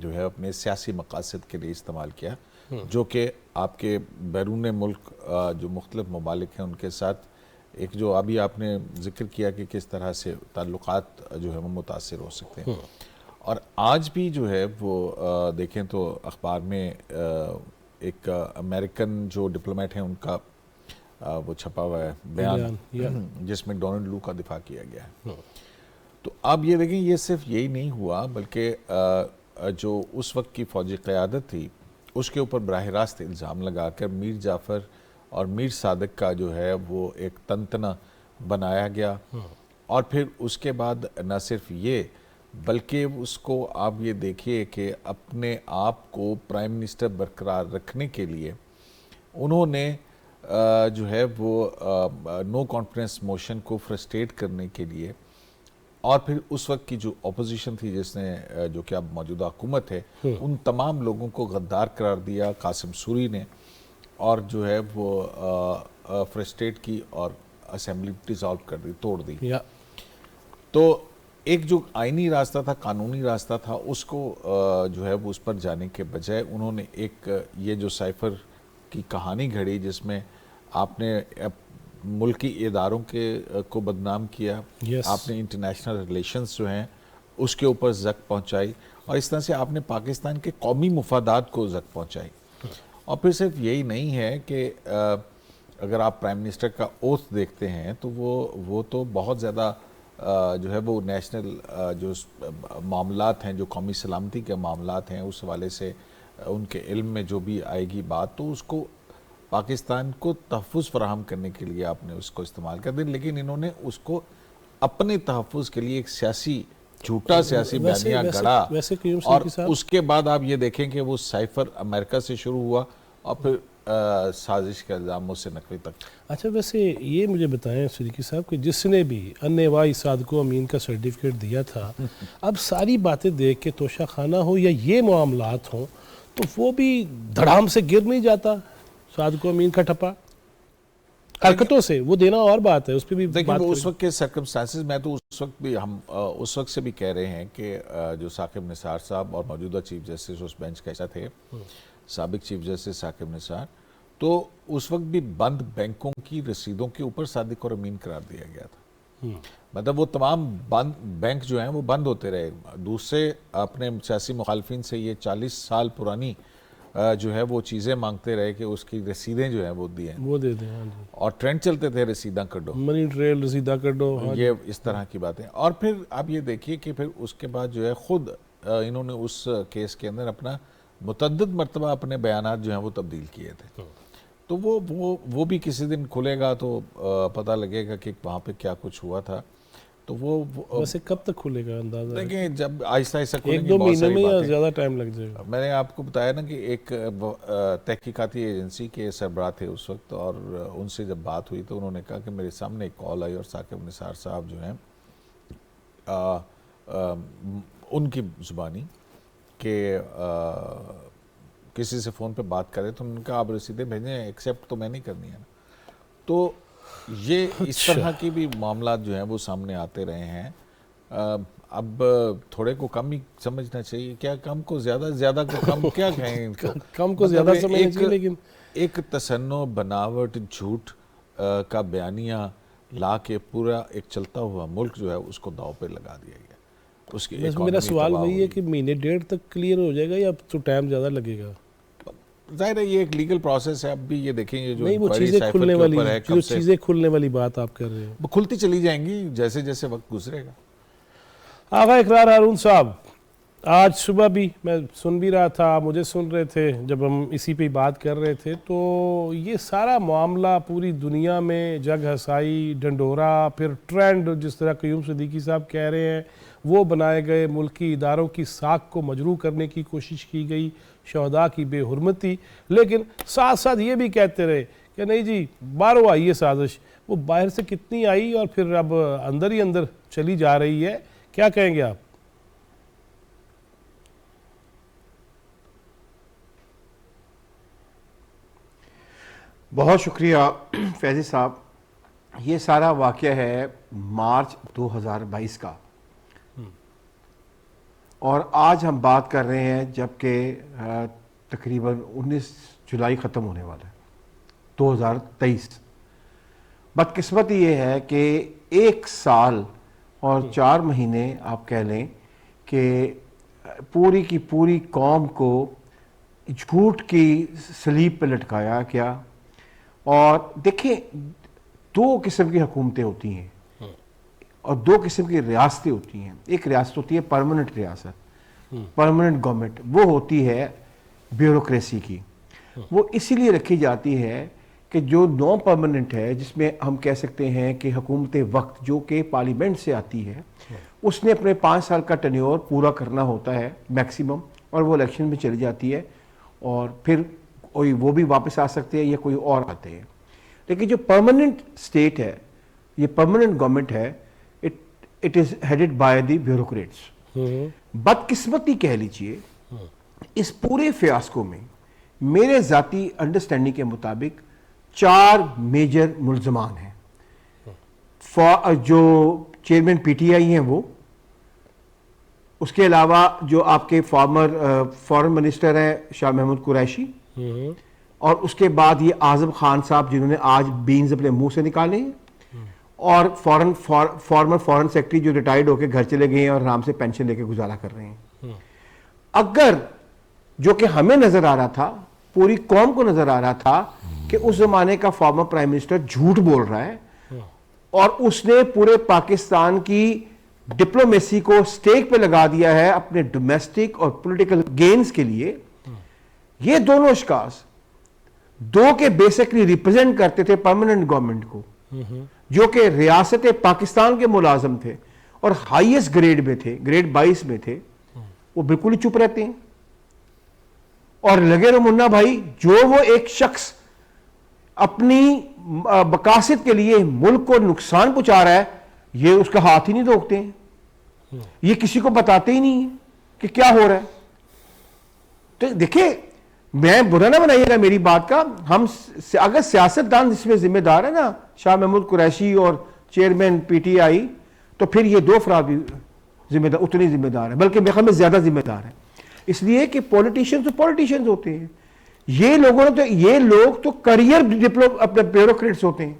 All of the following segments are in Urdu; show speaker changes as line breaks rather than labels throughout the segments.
جو ہے اپنے سیاسی مقاصد کے لیے استعمال کیا، جو کہ آپ کے بیرون ملک جو مختلف ممالک ہیں ان کے ساتھ ایک جو ابھی آپ نے ذکر کیا کہ کس طرح سے تعلقات جو ہے وہ متاثر ہو سکتے ہیں. اور آج بھی جو ہے وہ دیکھیں تو اخبار میں ایک امریکن جو ڈپلومیٹ ہیں ان کا وہ چھپا ہوا ہے بیان جس میں ڈونلڈ لو کا دفاع کیا گیا ہے. تو آپ یہ دیکھیں یہ صرف یہی نہیں ہوا بلکہ جو اس وقت کی فوجی قیادت تھی اس کے اوپر براہ راست الزام لگا کر میر جعفر اور میر صادق کا جو ہے وہ ایک تنتنا بنایا گیا. اور پھر اس کے بعد نہ صرف یہ بلکہ اس کو آپ یہ دیکھیے کہ اپنے آپ کو پرائم منسٹر برقرار رکھنے کے لیے انہوں نے جو ہے وہ نو کانفیڈنس موشن کو فرسٹریٹ کرنے کے لیے اور پھر اس وقت کی جو اپوزیشن تھی جس نے جو کہ اب موجودہ حکومت ہے ان تمام لوگوں کو غدار قرار دیا قاسم سوری نے اور جو ہے وہ فرسٹریٹ کی اور اسمبلی ڈیزالو کر دی توڑ دی. تو ایک جو آئینی راستہ تھا قانونی راستہ تھا اس کو جو ہے وہ اس پر جانے کے بجائے انہوں نے ایک یہ جو سائفر کی کہانی گھڑی جس میں آپ نے ملکی اداروں کو بدنام کیا, آپ نے انٹرنیشنل ریلیشنز جو ہیں اس کے اوپر زک پہنچائی اور اس طرح سے آپ نے پاکستان کے قومی مفادات کو زک پہنچائی. اور پھر صرف یہی نہیں ہے کہ اگر آپ پرائم منسٹر کا اوتھ دیکھتے ہیں تو وہ تو بہت زیادہ جو ہے وہ نیشنل جو معاملات ہیں جو قومی سلامتی کے معاملات ہیں اس حوالے سے ان کے علم میں جو بھی آئے گی بات تو اس کو پاکستان کو تحفظ فراہم کرنے کے لیے آپ نے اس کو استعمال کر دیا, لیکن انہوں نے اس کو اپنے تحفظ کے لیے ایک سیاسی جھوٹا سیاسی بیانیہ گڑا اور اس کے بعد آپ یہ دیکھیں کہ وہ سائفر امریکہ سے شروع ہوا اور پھر سازش کے الزاموں سے نقوی تک.
اچھا ویسے یہ مجھے بتائیں صدیقی صاحب کہ جس نے بھی انوائی صادق و امین کا سرٹیفکیٹ دیا تھا اب ساری باتیں دیکھ کے توشہ خانہ ہو یا یہ معاملات ہوں تو وہ بھی دھڑام سے گر نہیں جاتا صادق و امین کا ٹھپا حرکتوں سے وہ دینا اور بات ہے اس پہ بھی
دیکھیں وہ اس وقت کے سرکمسٹانسز میں تو اس وقت بھی ہم اس وقت سے بھی کہہ رہے ہیں کہ جو ثاقب نثار صاحب اور موجودہ چیف جسٹس اس بینچ کا ایسا تھے سابق چیف جسٹس ثاقب نثار تو اس وقت بھی بند بینکوں کی رسیدوں کے اوپر صادق اور امین قرار دیا گیا تھا. مطلب وہ تمام بند بینک جو ہیں وہ بند ہوتے رہے. دوسرے اپنے سیاسی مخالفین سے یہ 40 سال پرانی جو ہے وہ چیزیں مانگتے رہے کہ اس کی رسیدیں جو ہیں وہ دیں وہ دے دیں اور ٹرینڈ چلتے تھے رسیداں کڈو منی ٹریل رسیدہ کڈو یہ اس طرح کی باتیں. اور پھر آپ یہ دیکھیے کہ پھر اس کے بعد جو ہے خود انہوں نے اس کیس کے اندر اپنا متعدد مرتبہ اپنے بیانات جو ہیں وہ تبدیل کیے تھے. تو وہ بھی کسی دن کھلے گا تو پتہ لگے گا کہ وہاں پہ کیا کچھ ہوا تھا. تو وہ
ویسے کب تک کھلے گا اندازہ
دیکھیں جب آہستہ آہستہ
ایک دو مہینے میں یا زیادہ ٹائم لگ جائے گا.
میں نے آپ کو بتایا نا کہ ایک تحقیقاتی ایجنسی کے سربراہ تھے اس وقت اور ان سے جب بات ہوئی تو انہوں نے کہا کہ میرے سامنے ایک کال آئی اور ثاقب نثار صاحب جو ہیں ان کی زبانی کہ کسی سے فون پہ بات کرے تو ان کا آپ رسیدیں بھیجیں ایکسیپٹ تو میں نہیں کرنی ہے نا. تو یہ اس طرح کی بھی معاملات جو ہیں وہ سامنے آتے رہے ہیں. اب تھوڑے کو کم ہی سمجھنا چاہیے, کیا کم کو زیادہ کو کم کیا کہیں ان کو
کم کو زیادہ سمجھنا چاہیے لیکن
ایک تصنع بناوٹ جھوٹ کا بیانیہ لا کے پورا ایک چلتا ہوا ملک جو ہے اس کو داؤ پہ لگا دیا گیا. اس کی
میرا سوال وہی ہے کہ مہینے ڈیڑھ تک کلیئر ہو جائے گا یا تو ٹائم زیادہ لگے گا؟
ظاہر ہے یہ ایک لیگل پروسیس ہے. اب بھی یہ دیکھیں گے جو
نہیں وہ چیزیں کھلنے والی بات آپ کر رہے ہیں
وہ کھلتی چلی جائیں گی جیسے جیسے وقت گزرے گا.
آغا اقرار ہارون صاحب آج صبح بھی میں سن بھی رہا تھا, مجھے سن رہے تھے جب ہم اسی پہ بات کر رہے تھے, تو یہ سارا معاملہ پوری دنیا میں جگ ہسائی ڈنڈورا پھر ٹرینڈ جس طرح قیوم صدیقی صاحب کہہ رہے ہیں وہ بنائے گئے ملکی اداروں کی ساکھ کو مجروح کرنے کی کوشش کی گئی, شہداء کی بے حرمتی, لیکن ساتھ ساتھ یہ بھی کہتے رہے کہ نہیں جی باہروں آئی ہے سازش. وہ باہر سے کتنی آئی اور پھر اب اندر ہی اندر چلی جا رہی ہے, کیا کہیں گے آپ؟
بہت شکریہ فیضی صاحب. یہ سارا واقعہ ہے مارچ 2022 کا. اور آج ہم بات کر رہے ہیں جبکہ تقریباً 19 جولائی ختم ہونے والا ہے 2023. بدقسمتی یہ ہے کہ 1 سال اور 4 مہینے آپ کہہ لیں کہ پوری کی پوری قوم کو جھوٹ کی صلیب پہ لٹکایا گیا. اور دیکھیں 2 قسم کی حکومتیں ہوتی ہیں اور 2 قسم کی ریاستیں ہوتی ہیں. ایک ریاست ہوتی ہے پرماننٹ ریاست, پرماننٹ گورنمنٹ, وہ ہوتی ہے بیوروکریسی کی. وہ اسی لیے رکھی جاتی ہے کہ جو نو پرماننٹ ہے, جس میں ہم کہہ سکتے ہیں کہ حکومت وقت جو کہ پارلیمنٹ سے آتی ہے, اس نے اپنے 5 سال کا ٹینیور پورا کرنا ہوتا ہے میکسیمم, اور وہ الیکشن میں چلی جاتی ہے اور پھر وہ بھی واپس آ سکتے ہیں یا کوئی اور آتے ہیں. لیکن جو پرماننٹ اسٹیٹ ہے, یہ پرماننٹ گورنمنٹ ہے, it is headed by the bureaucrats. بدقسمتی کہہ لیجئے اس پورے فیاسکو میں میرے ذاتی انڈرسٹینڈنگ کے مطابق 4 میجر ملزمان ہیں. جو چیئرمین پی ٹی آئی ہیں وہ, اس کے علاوہ جو آپ کے فارن منسٹر ہیں شاہ محمود قریشی, اور اس کے بعد یہ اعظم خان صاحب جنہوں نے آج بینز اپنے منہ سے نکالے ہیں, اور فارمر فارن سیکرٹری جو ریٹائرڈ ہو کے گھر چلے گئے ہیں اور آرام سے پینشن لے کے گزارا کر رہے ہیں. اگر جو کہ ہمیں نظر آ رہا تھا, پوری قوم کو نظر آ رہا تھا کہ اس زمانے کا فارمر پرائم منسٹر جھوٹ بول رہا ہے اور اس نے پورے پاکستان کی ڈپلومیسی کو سٹیک پہ لگا دیا ہے اپنے ڈومیسٹک اور پولیٹیکل گینز کے لیے. یہ دونوں اشخاص 2 کے بیسکلی ریپرزینٹ کرتے تھے پرماننٹ گورنمنٹ کو, جو کہ ریاست پاکستان کے ملازم تھے اور ہائیسٹ گریڈ میں تھے, گریڈ 22 میں تھے. وہ بالکل ہی چپ رہتے ہیں اور لگے رہو منا بھائی, جو وہ ایک شخص اپنی مقاصد کے لیے ملک کو نقصان پہنچا رہا ہے, یہ اس کا ہاتھ ہی نہیں روکتے ہیں, یہ کسی کو بتاتے ہی نہیں ہیں کہ کیا ہو رہا ہے. تو دیکھیں, میں برا نہ بنائیے گا میری بات کا, ہم اگر سیاستدان اس میں ذمہ دار ہے نا, شاہ محمود قریشی اور چیئرمین پی ٹی آئی, تو پھر یہ 2 افراد بھی اتنی ذمہ دار ہیں, بلکہ میرے خیال میں زیادہ ذمہ دار ہیں. اس لیے کہ پولیٹیشنز ہوتے ہیں. یہ لوگ تو کریئر اپنے بیوروکریٹس ہوتے ہیں.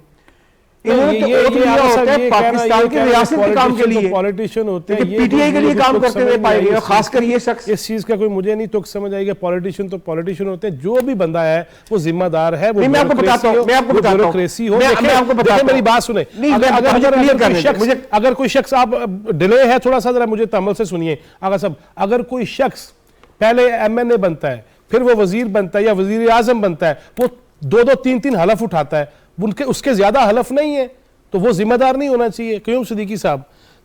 پاکستان کی ریاست کے کام کے لیے پولیٹیشین ہوتے ہیں, پی ٹی آئی کے لیے کام کرتے ہوئے پائے گئے, خاص کر یہ شخص.
اس چیز کا کوئی مجھے نہیں تو سمجھ آئے گا. پولیٹیشین تو پولیٹیشین ہوتے ہیں, جو بھی بندہ ہے وہ ذمہ دار ہے. وہ
میں آپ کو بتاتا ہوں,
میری بات سنیں, اگر کوئی شخص, آپ ڈیلے ہے تھوڑا سا, ذرا مجھے تامل سے سنیے آغا صاحب. اگر کوئی شخص پہلے ایم این اے بنتا ہے, پھر وہ وزیر بنتا ہے یا وزیر اعظم بنتا ہے, وہ 2-3 حلف اٹھاتا ہے, اس کے زیادہ حلف نہیں ہے, تو وہ ذمہ دار نہیں ہونا چاہیے. قیوم صدیقی صاحب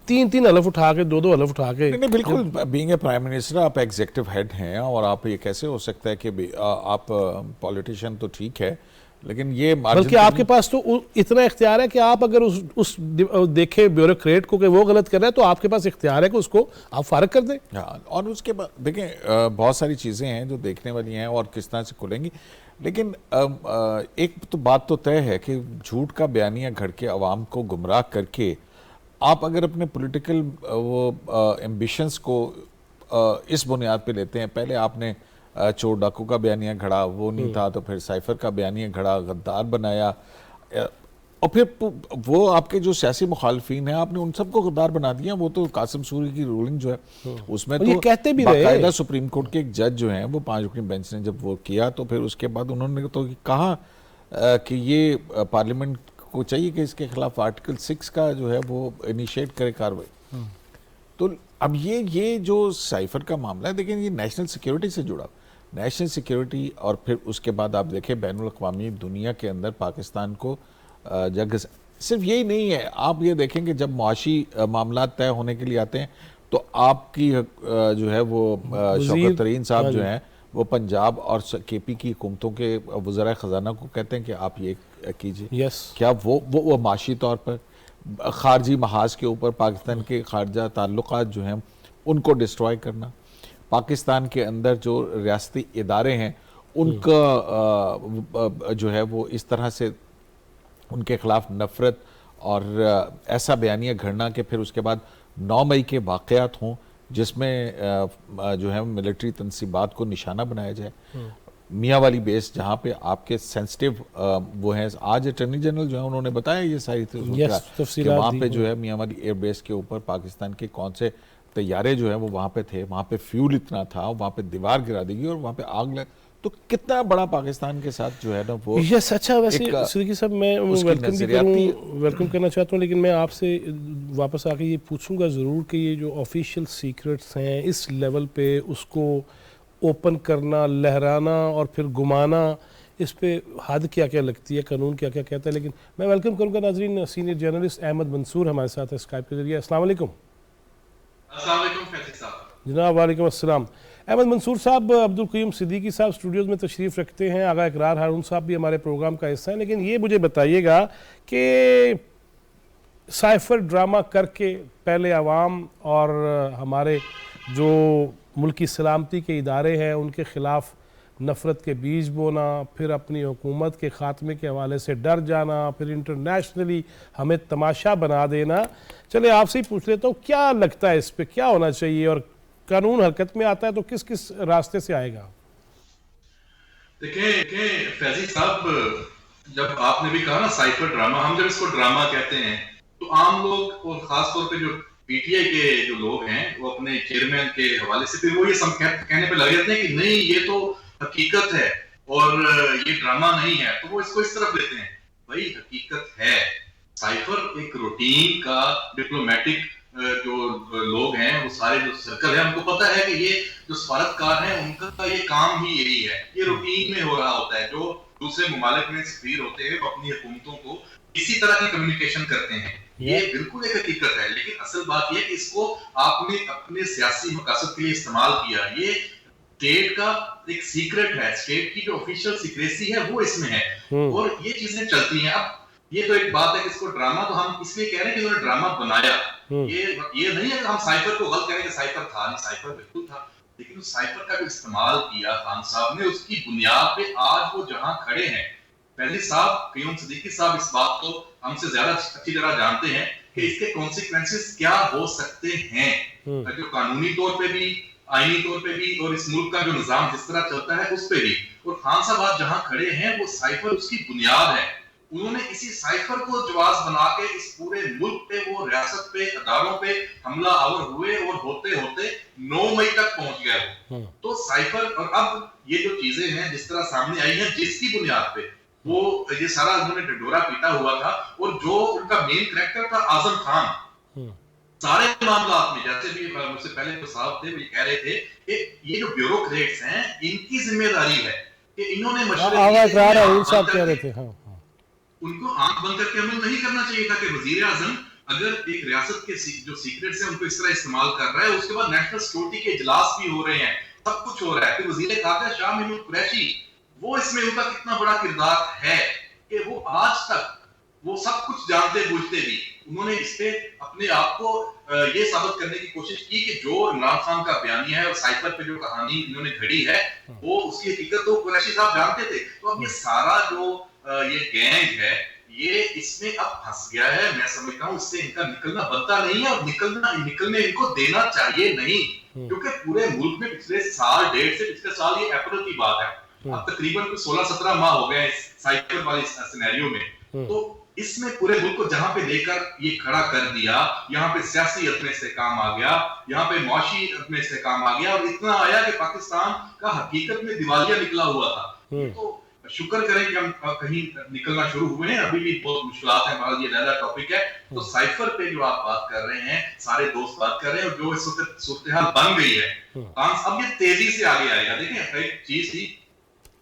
3 حلف اٹھا کے 2 حلف اٹھا کے,
نہیں بالکل, بینگ اے پرائم منسٹر آپ ایگزیکٹو ہیڈ ہیں, اور آپ یہ کیسے ہو سکتا ہے کہ آپ پولیٹیشین تو ٹھیک ہے, لیکن یہ
بلکہ آپ کے پاس تو اتنا اختیار ہے کہ آپ اگر اس دیکھیں بیوروکریٹ کو کہ وہ غلط کر رہا ہے, تو آپ کے پاس اختیار ہے کہ اس کو آپ فارغ کر دیں.
اور اس کے بعد دیکھیں بہت ساری چیزیں ہیں جو دیکھنے والی ہیں اور کس طرح سے کھلیں گی. لیکن ایک تو بات تو طے ہے کہ جھوٹ کا بیانیہ گھڑ کے عوام کو گمراہ کر کے آپ اگر اپنے پولیٹیکل وہ ایمبیشنز کو اس بنیاد پہ لیتے ہیں, پہلے آپ نے چور ڈاکو کا بیانیہ گھڑا, وہ نہیں تھا, تو پھر سائفر کا بیانیہ گھڑا, غدار بنایا, اور پھر وہ آپ کے جو سیاسی مخالفین ہیں آپ نے ان سب کو غدار بنا دیا. وہ تو قاسم سوری کی رولنگ جو ہے اس میں تو
کہتے بھی
باقاعدہ سپریم کورٹ کے ایک جج جو ہیں وہ 5 رکنی بینچ نے جب وہ کیا, تو پھر اس کے بعد انہوں نے تو کہا کہ یہ پارلیمنٹ کو چاہیے کہ اس کے خلاف آرٹیکل 6 کا جو ہے وہ انیشیٹ کرے کاروائی. تو اب یہ جو سائفر کا معاملہ ہے, دیکھیں یہ نیشنل سیکیورٹی سے جڑا, نیشنل سیکیورٹی, اور پھر اس کے بعد آپ دیکھیں بین الاقوامی دنیا کے اندر پاکستان کو جگہ صرف یہی نہیں ہے. آپ یہ دیکھیں کہ جب معاشی معاملات طے ہونے کے لیے آتے ہیں تو آپ کی جو ہے وہ شوکت ترین صاحب جو ہیں وہ پنجاب اور کے پی کی حکومتوں کے وزراء خزانہ کو کہتے ہیں کہ آپ یہ کیجئے. کیا وہ معاشی طور پر خارجی محاذ کے اوپر پاکستان کے خارجہ تعلقات جو ہیں ان کو ڈسٹرائے کرنا, پاکستان کے اندر جو ریاستی ادارے ہیں ان کا جو ہے وہ اس طرح سے ان کے خلاف نفرت اور ایسا بیانیہ گھڑنا کہ پھر اس کے بعد 9 مئی کے واقعات ہوں جس میں جو ہے ملٹری تنصیبات کو نشانہ بنایا جائے. میاں والی بیس جہاں پہ آپ کے سینسٹیو وہ ہیں, آج اٹارنی جنرل جو ہے انہوں نے بتایا یہ ساری کہ وہاں پہ جو ہے میاں والی ایئر بیس کے اوپر پاکستان کے کون سے طیارے جو ہیں وہ وہاں پہ تھے, وہاں پہ فیول اتنا تھا, وہاں پہ دیوار گرا دی گئی اور وہاں پہ آگ لگ. تو کتنا بڑا پاکستان کے ساتھ جو ہے نا وہ
یس. اچھا ویسے صدیقی صاحب میں ویلکم کرنا چاہتا ہوں, لیکن میں آپ سے واپس آ کے یہ پوچھوں گا ضرور کہ یہ جو آفیشیل سیکرٹس ہیں اس لیول پہ اس کو اوپن کرنا, لہرانا اور پھر گمانا, اس پہ حد کیا کیا لگتی ہے, قانون کیا کیا کہتا ہے. لیکن میں ویلکم کروں گا ناظرین سینئر جرنلسٹ احمد منصور ہمارے ساتھ ہے اسکائپ کے ذریعے. السلام علیکم.
السلام علیکم فیض صاحب.
جناب وعلیکم السلام. احمد منصور صاحب, عبدالقیوم صدیقی صاحب اسٹوڈیوز میں تشریف رکھتے ہیں, آغا اقرار ہارون صاحب بھی ہمارے پروگرام کا حصہ ہیں. لیکن یہ مجھے بتائیے گا کہ سائفر ڈرامہ کر کے پہلے عوام اور ہمارے جو ملکی سلامتی کے ادارے ہیں ان کے خلاف نفرت کے بیج بونا, پھر اپنی حکومت کے خاتمے کے حوالے سے ڈر جانا, پھر انٹرنیشنلی ہمیں تماشا بنا دینا. چلے آپ سے ہی پوچھ لیتا ہوں, کیا لگتا ہے اس پہ کیا ہونا چاہیے, اور قانون حرکت میں آتا ہے تو کس کس راستے سے آئے گا؟
دیکھیں فیضی صاحب, جب آپ نے بھی کہا نا سائفر ڈرامہ, ہم جب اس کو ڈرامہ کہتے ہیں تو عام لوگ اور خاص طور پہ جو پی ٹی آئی کے جو لوگ ہیں وہ اپنے چیئرمین کے حوالے سے پھر وہ یہ کہنے پہ لگے رہتے ہیں کہ نہیں یہ تو حقیقت ہے اور یہ ڈرامہ نہیں ہے, تو وہ اس کو اس طرف لیتے ہیں. بھائی حقیقت ہے, سائفر ایک روٹین کا ڈپلومیٹک جو لوگ ہیں وہ سارے جو سرکل ہیں ان کو پتہ ہے کہ یہ جو سفارتکار ہیں ان کا یہ کام ہی یہی ہے, یہ روٹین میں ہو رہا ہوتا ہے. جو دوسرے ممالک میں سفیر ہوتے ہیں وہ اپنی حکومتوں کو اسی طرح کی کمیونیکیشن کرتے ہیں. یہ بالکل ایک حقیقت ہے, لیکن اصل بات یہ کہ اس کو آپ نے اپنے سیاسی مقاصد کے لیے استعمال کیا. یہ اسٹیٹ کا ایک سیکرٹ ہے, اسٹیٹ کی جو آفیشیل سیکریسی ہے وہ اس میں ہے, اور یہ چیزیں چلتی ہیں. اب یہ تو ایک بات ہے کہ اس کو ڈرامہ تو ہم اس لیے کہہ رہے ہیں کہ انہوں نے ڈرامہ بنایا. یہ نہیں ہے کہ ہم سائفر کو غلط کہیں کہ سائفر تھا نہیں, سائفر بالکل تھا, لیکن اس سائفر کا جو استعمال کیا خان صاحب نے اس کی بنیاد پہ آج وہ جہاں کھڑے ہیں. فیضی صاحب, قیوم صدیقی صاحب اس بات کو ہم سے زیادہ اچھی طرح جانتے ہیں کہ اس کے کانسیکوینسز کیا ہو سکتے ہیں, جو قانونی طور پہ بھی, آئینی طور پہ بھی, اور اس ملک کا جو نظام جس طرح چلتا ہے اس پہ بھی. اور خان صاحب آج جہاں کھڑے ہیں وہ سائفر اس کی بنیاد ہے. انہوں نے اسی سائفر کو جواز بنا کے اس پورے ملک پہ, وہ ریاست پہ, اداروں پہ حملہ آور ہوئے اور ہوتے ہوتے 9 مئی تک پہنچ گئے وہ. تو سائفر, اور اب یہ جو چیزیں ہیں جس طرح سامنے آئی ہیں جس کی بنیاد پہ وہ یہ سارا انہوں نے ڈنڈورا پیٹا ہوا تھا, اور جو ان کا مین کریکٹر تھا اعظم خان, سارے معاملات میں جیسے بھی مجھ سے پہلے جو صاحب تھے وہ یہ کہہ رہے تھے کہ یہ جو بیوروکریٹس ہیں ان کی ذمہ داری ہے کہ انہوں نے مشورے ان کو آنکھ بند کر کے عمل نہیں کرنا چاہیے تھا کہ وزیر اعظم اگر ایک ریاست کے جو سیکریٹس ہیں ان کو اس طرح استعمال کر رہا ہے, اس کے بعد نیشنل سیکورٹی کے اجلاس بھی ہو رہے ہیں, سب کچھ ہو رہا ہے, کہ وزیر خارجہ شاہ محمود قریشی وہ اس میں ان کا کتنا بڑا کردار ہے کہ وہ آج تک وہ سب کچھ جانتے بوجھتے بھی انہوں نے اس پہ اپنے آپ کو یہ ثابت کرنے کی کوشش کی کہ جو عمران خان کا بیانیہ ہے اور سائفر پہ جو کہانی انہوں نے گھڑی ہے وہ اس کی حقیقت تو قریشی صاحب جانتے تھے. تو اب یہ سارا جو یہ گینگ ہے یہ اس میں اب پھنس گیا ہے. میں سمجھتا ہوں اس سے ان کا نکلنا بنتا نہیں ہے, اور نکلنے ان کو دینا چاہیے نہیں, کیونکہ پورے ملک میں پچھلے سال, ڈیڑھ سے پچھلے سال, یہ اپریل کی بات ہے, اب تقریباً 16-17 ماہ ہو گئے اس سائیکل والی سینیریو میں. تو اس میں پورے ملک کو جہاں پہ لے کر یہ کھڑا کر دیا, یہاں پہ سیاسی عدم استحکام آ گیا, یہاں پہ معاشی عدم استحکام آ گیا, اور اتنا آیا کہ پاکستان کا حقیقت میں دیوالیہ نکلا ہوا تھا. تو شکر کریں کہ ہم کہیں نکلنا شروع ہوئے ہیں, ابھی بھی بہت مشکلات ہیں, ہمارا یہ علیحدہ ٹاپک ہے. تو سائفر پہ جو آپ بات کر رہے ہیں, سارے دوست بات کر رہے ہیں, اور جو اس وقت صورتحال بن گئی ہے, اب یہ تیزی سے آگے آئے گا. دیکھیں ایک چیز تھی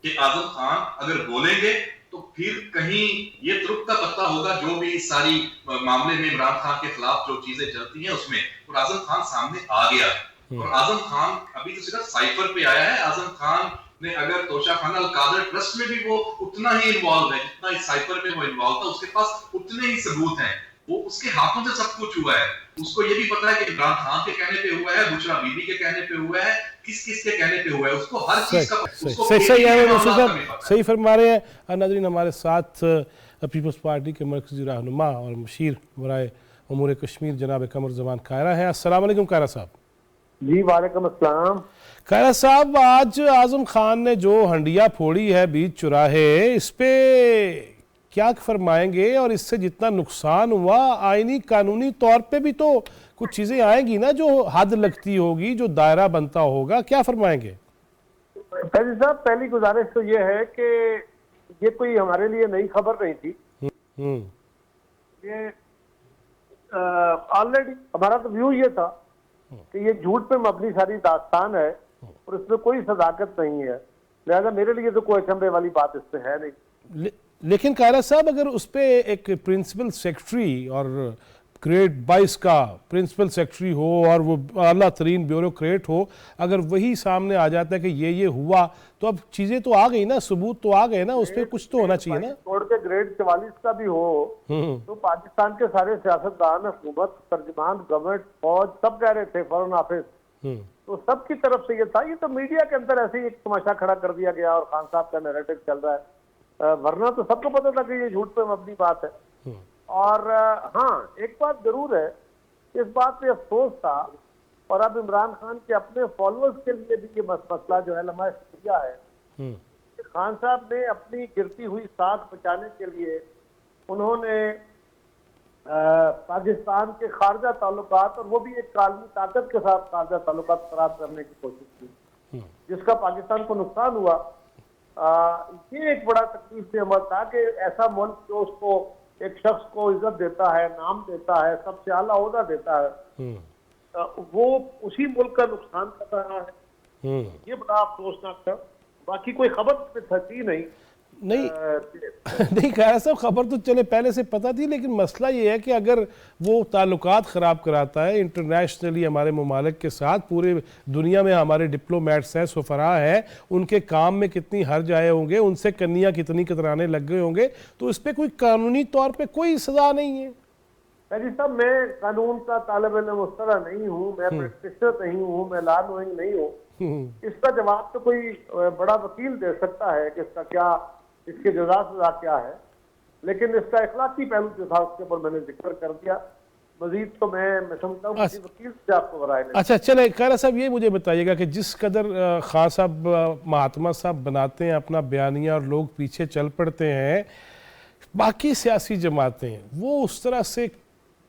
کہ اعظم خان اگر بولیں گے تو پھر کہیں یہ ترک کا پتہ ہوگا جو بھی اس ساری معاملے میں عمران خان کے خلاف جو چیزیں چلتی ہیں اس میں, اور اعظم خان سامنے آ گیا. اور اعظم خان ابھی تو صرف سائفر پہ آیا ہے. اعظم خان نے اگر توشہ خانہ القادر ٹرسٹ میں بھی وہ اتنا ہی انوالو ہے جتنا اس سائفر میں وہ انوالو تھا, اس کے پاس اتنے ہی ثبوت ہیں, وہ اس کے ہاتھوں سے سب کچھ ہوا ہے. اس کو یہ بھی پتا ہے کہ عمران خان کے کہنے پہ ہوا ہے, بشرا بی بی کے کہنے پہ ہوا ہے, کس کس کے کہنے پہ ہوا ہے, اس کو ہر چیز کا
صحیح فرما رہے ہیں. ناظرین ہمارے ساتھ پیپلز پارٹی کے مرکزی رہنما اور مشیر برائے امور کشمیر جناب قمر زمان کائرہ ہیں. السلام علیکم کائرہ صاحب.
جی وعلیکم السلام.
خیرہ صاحب، آج اعظم خان نے جو ہنڈیا پھوڑی ہے بیچ چوراہے، اس پہ کیا فرمائیں گے؟ اور اس سے جتنا نقصان ہوا، آئینی قانونی طور پہ بھی تو کچھ چیزیں آئیں گی نا جو حد لگتی ہوگی، جو دائرہ بنتا ہوگا، کیا فرمائیں گے؟
فیضی صاحب، پہلی گزارش تو یہ ہے کہ یہ کوئی ہمارے لیے نئی خبر نہیں تھی. یہ آلریڈی ہمارا تو ویو یہ تھا کہ یہ جھوٹ پہ مبنی ساری داستان ہے اور اس میں کوئی صداقت نہیں ہے، لہذا میرے لیے تو کوئی اچنبے والی بات اس پہ ہے نہیں.
لیکن قائرہ صاحب، اگر اس پہ ایک پرنسپل سیکرٹری اور گریڈ 22 کا پرنسپل سیکرٹری ہو اور وہ اعلیٰ ترین بیوروکریٹ ہو، اگر وہی سامنے آ جاتا ہے کہ یہ ہوا، تو اب چیزیں تو آ گئی نا، ثبوت تو آ گئے نا، اس پہ کچھ تو ہونا چاہیے نا.
چھوڑ کے گریڈ 44 کا بھی ہو تو پاکستان کے سارے سیاستدان، حکومت، ترجمان، گورنمنٹ، فوج سب کہہ رہے تھے، فورن آفس، تو سب کی طرف سے یہ تھا. یہ تو میڈیا کے اندر ایسے ہی ایک تماشا کھڑا کر دیا گیا اور خان صاحب کا نیریٹو چل رہا ہے، ورنہ تو سب کو پتا تھا کہ یہ جھوٹ پہ مبنی بات ہے. اور ہاں، ایک بات ضرور ہے، اس بات پہ افسوس تھا، اور اب عمران خان کے اپنے فالوورز کے لیے بھی یہ مسئلہ جو ہے لمحہ کیا ہے کہ خان صاحب نے اپنی گرتی ہوئی ساکھ بچانے کے لیے انہوں نے پاکستان کے خارجہ تعلقات، اور وہ بھی ایک عالمی طاقت کے ساتھ خارجہ تعلقات خراب کرنے کی کوشش کی، جس کا پاکستان کو نقصان ہوا. یہ ایک بڑا تکلیف سے عمل تھا کہ ایسا ملک جو اس کو ایک شخص کو عزت دیتا ہے، نام دیتا ہے، سب سے اعلیٰ عہدہ دیتا ہے، وہ اسی ملک کا نقصان کر رہا ہے. یہ بڑا افسوسناک تھا. باقی کوئی خبر تھی نہیں.
خیر صاحب، خبر تو چلے پہلے سے پتہ تھی، لیکن مسئلہ یہ ہے کہ اگر وہ تعلقات خراب کراتا ہے انٹرنیشنلی ہمارے ممالک کے ساتھ، پورے دنیا میں ہمارے ڈپلومیٹس ہیں، سفراء ہیں، ان کے کام میں کتنی حرج آئے ہوں گے، ان سے کنیاں کتنی کترانے لگ گئے ہوں گے، تو اس پہ کوئی قانونی طور پہ کوئی سزا نہیں ہے.
جی صاحب، میں قانون کا طالب علم اس طرح نہیں ہوں، میں پریکٹیشنر نہیں ہوں، میں لا نوئنگ نہیں ہوں. اس کا جواب تو کوئی بڑا وکیل دے سکتا ہے کہ اس کا کیا، اس کے جزا سزا کیا ہے، لیکن اس کا اخلاقی پہلو جو تھا اس کے اوپر میں نے ذکر کر دیا. مزید تو میں سمجھتا ہوں کسی وکیل سے آپ کو رائے لیں.
اچھا چلے خیرہ صاحب، یہ مجھے بتائیے گا کہ جس قدر خان صاحب مہاتما صاحب بناتے ہیں اپنا بیانیہ اور لوگ پیچھے چل پڑتے ہیں، باقی سیاسی جماعتیں وہ اس طرح سے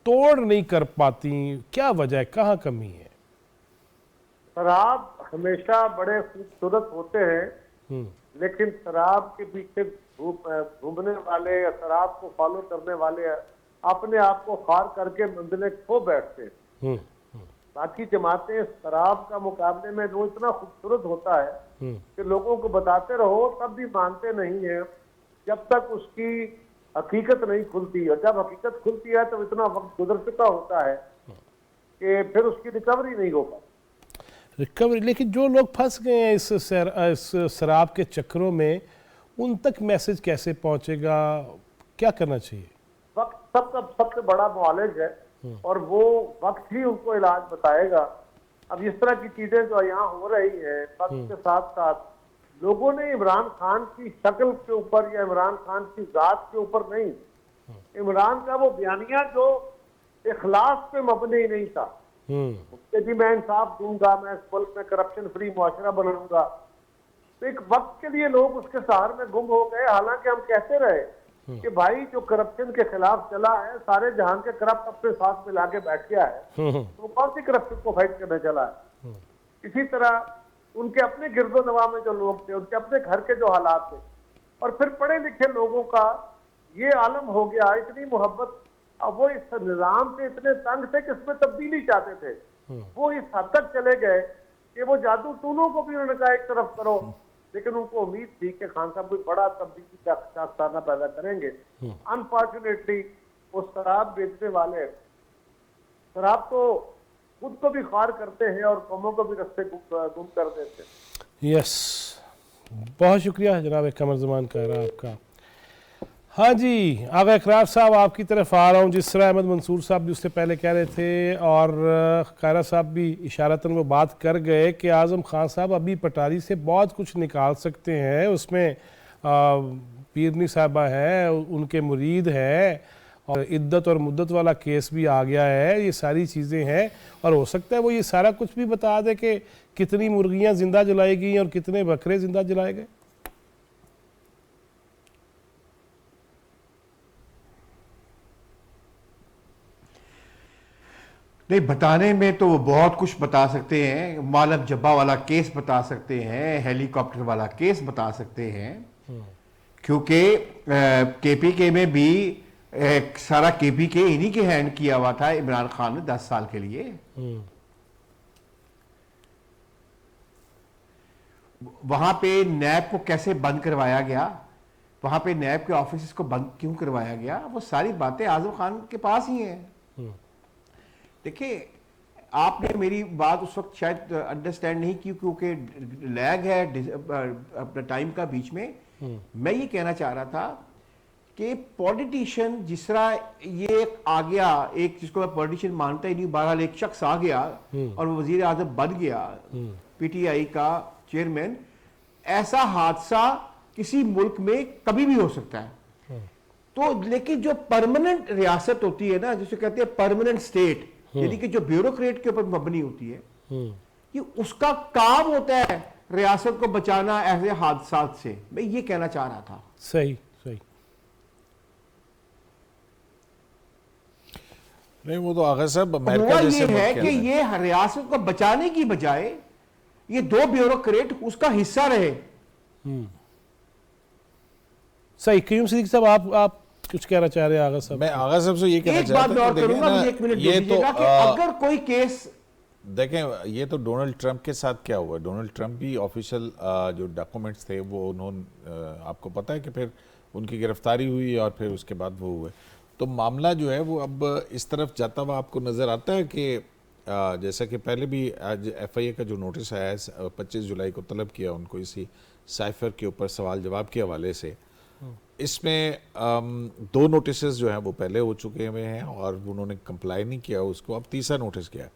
توڑ نہیں کر پاتی، کیا وجہ ہے، کہاں کمی ہے؟
شراب ہمیشہ بڑے خوبصورت ہوتے ہیں، لیکن شراب کے پیچھے گھومنے والے یا شراب کو فالو کرنے والے اپنے آپ کو خار کر کے منزلیں کھو بیٹھتے ہیں. باقی جماعتیں شراب کا مقابلے میں جو اتنا خوبصورت ہوتا ہے کہ لوگوں کو بتاتے رہو تب بھی مانتے نہیں ہیں جب تک اس کی حقیقت نہیں کھلتی. اور جب حقیقت کھلتی ہے تو اتنا وقت گزر چکا ہوتا ہے کہ پھر اس کی ریکوری نہیں ہو پاتی.
ریکوری، لیکن جو لوگ پھنس گئے ہیں اس شراب کے چکروں میں، ان تک میسج کیسے پہنچے گا، کیا کرنا چاہیے؟
وقت سب سے بڑا معالج ہے اور وہ وقت ہی ان کو علاج بتائے گا. اب اس طرح کی چیزیں جو یہاں ہو رہی ہیں، وقت کے ساتھ ساتھ لوگوں نے عمران خان کی شکل کے اوپر یا عمران خان کی ذات کے اوپر نہیں، عمران کا وہ بیانیہ جو اخلاص پہ مبنی نہیں تھا کہ جی میں انصاف دوں گا، میں اس ملک میں کرپشن فری معاشرہ بناؤں گا، تو ایک وقت کے لیے لوگ اس کے سہار میں گم ہو گئے. حالانکہ ہم کہتے رہے کہ بھائی جو کرپشن کے خلاف چلا ہے، سارے جہان کے کرپٹ اپنے ساتھ ملا کے بیٹھ گیا ہے، تو وہ کون سی کرپشن کو فائٹ کرنے چلا ہے؟ اسی طرح ان کے اپنے گرد و نواح میں جو لوگ تھے، ان کے اپنے گھر کے جو حالات تھے، اور پھر پڑھے لکھے لوگوں کا یہ عالم ہو گیا، اتنی محبت. اب وہ اس نظام سے اتنے تنگ تھے کہ اس میں تبدیلی چاہتے تھے، وہ اس حد تک چلے گئے کہ وہ جادو ٹونوں کو بھی انہوں نے کہا ایک طرف کرو، لیکن ان کو امید تھی کہ خان صاحب کوئی بڑا تبدیلی کا شاخسانہ پیدا کریں گے. انفارچونیٹلی وہ شراب بیچنے والے شراب تو خود کو بھی خوار کرتے ہیں اور قوموں کو بھی رستے گم کر دیتے ہیں.
یس، بہت شکریہ جناب قمر زمان قائرہ آپ کا. ہاں جی، آغا اقرار صاحب آپ کی طرف آ رہا ہوں. جس طرح احمد منصور صاحب بھی اس سے پہلے کہہ رہے تھے اور قائرہ صاحب بھی اشارتاً وہ بات کر گئے کہ اعظم خان صاحب ابھی پٹاری سے بہت کچھ نکال سکتے ہیں. اس میں پیرنی صاحبہ ہے، ان کے مرید ہے، اور عدت اور مدت والا کیس بھی آ گیا ہے. یہ ساری چیزیں ہیں اور ہو سکتا ہے وہ یہ سارا کچھ بھی بتا دے کہ کتنی مرغیاں زندہ جلائی گئیں اور کتنے بکرے زندہ جلائے گئے.
نہیں، بتانے میں تو وہ بہت کچھ بتا سکتے ہیں. مالک جبا والا کیس بتا سکتے ہیں، ہیلی کاپٹر والا کیس بتا سکتے ہیں، کیونکہ کے پی کے میں بھی سارا کے پی کے انہی کے ہینڈ کیا ہوا تھا عمران خان نے 10 سال کے لیے. وہاں پہ نیب کو کیسے بند کروایا گیا، وہاں پہ نیب کے آفیسز کو بند کیوں کروایا گیا، وہ ساری باتیں اعظم خان کے پاس ہی ہیں. دیکھیں، آپ نے میری بات اس وقت شاید انڈرسٹینڈ نہیں کی کیونکہ لیگ ہے اپنا ٹائم کا بیچ میں. میں یہ کہنا چاہ رہا تھا کہ پولیٹیشین جس طرح یہ آ گیا، ایک جس کو میں پولیٹیشین مانتا ہی نہیں، بہرحال ایک شخص آ گیا اور وہ وزیر اعظم بن گیا، پی ٹی آئی کا چیئرمین. ایسا حادثہ کسی ملک میں کبھی بھی ہو سکتا ہے. تو لیکن جو پرماننٹ ریاست ہوتی ہے نا، جسے کہتے ہیں پرماننٹ سٹیٹ، یعنی کہ جو بیوروکریٹ کے اوپر مبنی ہوتی ہے، یہ اس کا کام ہوتا ہے ریاست کو بچانا ایسے حادثات سے. میں یہ کہنا چاہ رہا تھا.
صحیح صحیح.
نہیں، وہ تو آغا صاحب
ہوا
امریکہ جیسے
یہ ہے
ملک
کہ
کے اندر
یہ ریاست کو بچانے کی بجائے یہ 2 بیوروکریٹ اس کا حصہ رہے.
صحیح. قیوم صدیقی صاحب آپ کچھ کہنا چاہ رہے ہیں آغا صاحب؟
میں آغا صاحب سے یہ کہنا
ایک بات
چاہتا
میں اور
ہوں کہ
کروں گا، مجھے
دیکھیں
ایک منٹ
نا،
دے
یہ
دیجیے
تو
گا کہ اگر کوئی کیس،
دیکھیں یہ تو ڈونلڈ ٹرمپ کے ساتھ کیا ہوا ہے. ڈونلڈ ٹرمپ بھی آفیشل جو ڈاکومنٹس تھے وہ انہوں آپ کو پتہ ہے کہ پھر ان کی گرفتاری ہوئی اور پھر اس کے بعد وہ ہوئے. تو معاملہ جو ہے وہ اب اس طرف جاتا ہوا آپ کو نظر آتا ہے کہ جیسا کہ پہلے بھی آج ایف آئی اے کا جو نوٹس آیا ہے 25 جولائی کو طلب کیا ان کو اسی سائفر کے اوپر سوال جواب کے حوالے سے، اس میں 2 نوٹسز جو ہیں وہ پہلے ہو چکے ہوئے ہیں اور انہوں نے کمپلائی نہیں کیا اس کو، اب تیسرا نوٹس کیا.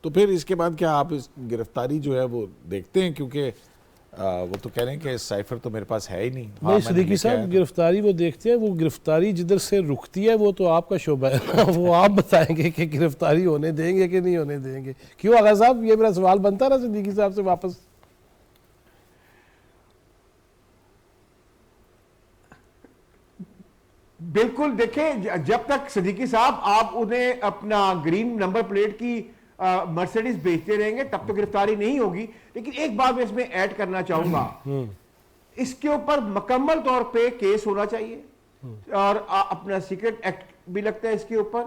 تو پھر اس کے بعد کیا آپ اس گرفتاری جو ہے وہ دیکھتے ہیں؟ کیونکہ وہ تو کہہ رہے ہیں کہ سائفر تو میرے پاس ہے ہی نہیں.
نہیں صدیقی صاحب، گرفتاری وہ دیکھتے ہیں، وہ گرفتاری جدھر سے رکتی ہے وہ تو آپ کا شعبہ ہے. وہ آپ بتائیں گے کہ گرفتاری ہونے دیں گے کہ نہیں ہونے دیں گے. کیوں آغا صاحب؟ یہ میرا سوال بنتا نا صدیقی صاحب سے واپس.
بالکل. دیکھیں، جب تک صدیقی صاحب آپ انہیں اپنا گرین نمبر پلیٹ کی مرسیڈیز بیچتے رہیں گے تب تو گرفتاری نہیں ہوگی. لیکن ایک بات میں اس میں ایڈ کرنا چاہوں گا، اس کے اوپر مکمل طور پہ کیس ہونا چاہیے اور اپنا سیکرٹ ایکٹ بھی لگتا ہے اس کے اوپر،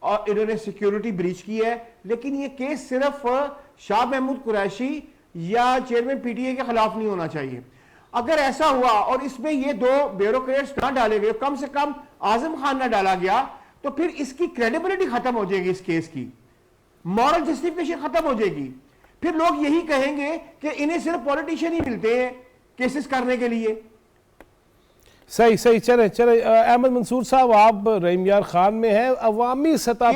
اور انہوں نے سیکیورٹی بریچ کی ہے. لیکن یہ کیس صرف شاہ محمود قریشی یا چیئرمین پی ٹی اے کے خلاف نہیں ہونا چاہیے. اگر ایسا ہوا اور اس میں یہ 2 بیوروکریٹس نہ ڈالے گئے، کم سے کم اعظم خان نہ ڈالا گیا، تو پھر اس کی کریڈیبلٹی ختم ہو جائے گی، اس کیس کی مورل جسٹیفیکیشن ختم ہو جائے گی. پھر لوگ یہی کہیں گے کہ انہیں صرف پولیٹیشین ہی ملتے ہیں کیسز کرنے کے لیے.
صحیح صحیح. چلیں احمد منصور صاحب، آپ رحیم یار خان میں ہیں، عوامی سطح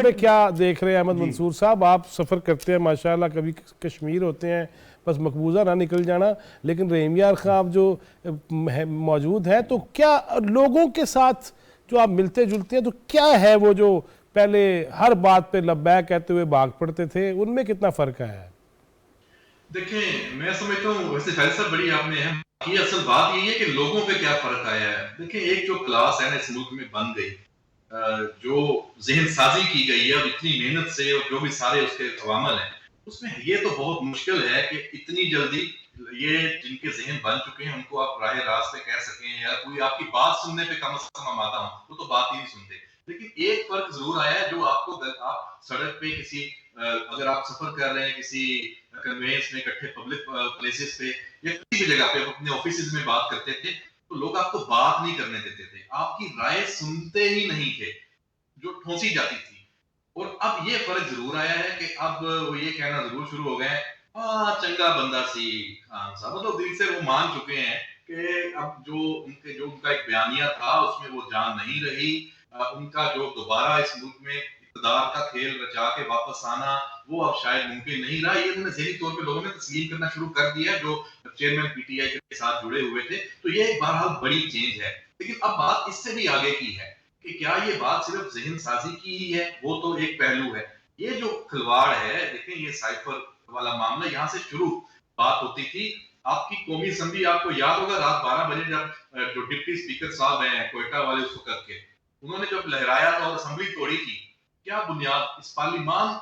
پہ کیا دیکھ رہے ہیں احمد منصور صاحب؟ آپ سفر کرتے ہیں ماشاءاللہ، کبھی کشمیر ہوتے ہیں، بس مقبوضہ نہ نکل جانا. لیکن رحیم یار خان جو موجود ہیں، تو کیا لوگوں کے ساتھ جو آپ ملتے جلتے ہیں تو کیا ہے وہ جو پہلے ہر بات پہ لبیک کہتے ہوئے بھاگ پڑتے تھے، ان میں کتنا فرق آیا ہے؟
دیکھیں، میں سمجھتا ہوں ویسے فیض صاحب بڑی آپ نے اہم کی، اصل بات یہ ہے کہ لوگوں پہ کیا فرق آیا ہے. دیکھیں، ایک جو کلاس ہے نا اس ملک میں بن گئی، جو ذہن سازی کی گئی ہے اور اتنی محنت سے، اور جو بھی سارے اس کے عوامل ہیں، اس میں یہ تو بہت مشکل ہے کہ اتنی جلدی یہ جن کے ذہن بن چکے ہیں ان کو آپ راہ راست پہ کہہ سکیں یا کوئی آپ کی بات سننے پہ کم از کم آتا ہوں، وہ تو بات ہی نہیں سنتے. لیکن ایک فرق ضرور آیا ہے، جو آپ کو آپ سڑک پہ کسی اگر آپ سفر کر رہے ہیں کسی کنوینس میں، اکٹھے پبلک پلیسز پہ یا کسی بھی جگہ پہ اپنے آفیسز میں بات کرتے تھے تو لوگ آپ کو بات نہیں کرنے دیتے تھے، آپ کی رائے سنتے ہی نہیں تھے، جو ٹھونسی جاتی تھی. اور اب یہ فرق ضرور آیا ہے کہ اب وہ یہ کہنا ضرور شروع ہو گئے ہیں، ہاں چنگا بندہ سی خان صاحب، مطلب دل سے وہ مان چکے ہیں کہ اب جو ان کا ایک بیانیہ تھا اس میں وہ جان نہیں رہی. ان کا جو دوبارہ اس ملک میں اقتدار کا کھیل رچا کے واپس آنا وہ اب شاید ممکن نہیں رہا. یہ انہوں نے ذہنی طور پہ لوگوں نے تسلیم کرنا شروع کر دیا جو چیئرمین پی ٹی آئی کے ساتھ جڑے ہوئے تھے. تو یہ ایک بہرحال بڑی چینج ہے. لیکن اب بات اس سے بھی آگے کی ہے کہ کیا یہ بات صرف ذہن سازی کی ہی ہے، وہ تو ایک پہلو ہے. یہ جو کھلواڑ ہے، دیکھیں یہ سائفر والا معاملہ یہاں سے شروع بات ہوتی تھی. آپ کی قومی اسمبلی، آپ کو یاد ہوگا رات 12 بجے جب جو ڈپٹی اسپیکر صاحب ہیں کوئٹہ والے اس وقت کے، انہوں نے جب لہرایا تھا اور اسمبلی توڑی تھی، کیا بنیاد اس پارلیمان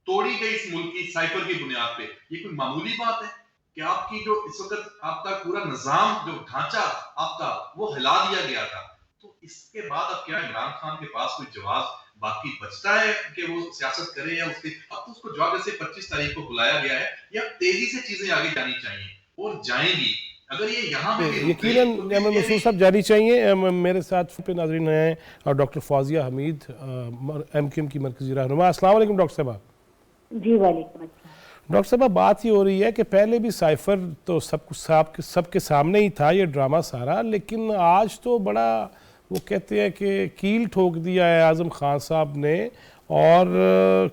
توڑی گئی اس ملک کی سائفر کی بنیاد پہ. یہ کوئی معمولی بات ہے کہ آپ کی جو اس وقت آپ کا پورا نظام، جو ڈھانچہ آپ کا، وہ ہلا دیا گیا تھا. تو اس کے بعد اب کیا عمران خان کے پاس کوئی جواز باقی بچتا ہے کہ وہ سیاست کرے، یا اس کے اب تو اس کو جو اگست 25 تاریخ کو بلایا گیا ہے، یا تیزی سے چیزیں آگے جانی چاہیے اور جائیں گی. اگر یہ یہاں پہ
یقیناً احمد مسعود صاحب جانی چاہیے. میرے ساتھ پہ ناظرین ہیں اور ڈاکٹر فوزیہ حمید، ایم کیو ایم کی مرکزی رہنما. السلام علیکم ڈاکٹر صاحبہ.
جی وعلیکم السلام.
ڈاکٹر صاحبہ بات یہ ہو رہی ہے کہ پہلے بھی سائفر تو سب کے سامنے ہی تھا یہ ڈرامہ سارا، لیکن آج تو بڑا وہ کہتے ہیں کہ کیل ٹھوک دیا ہے اعظم خان صاحب نے. اور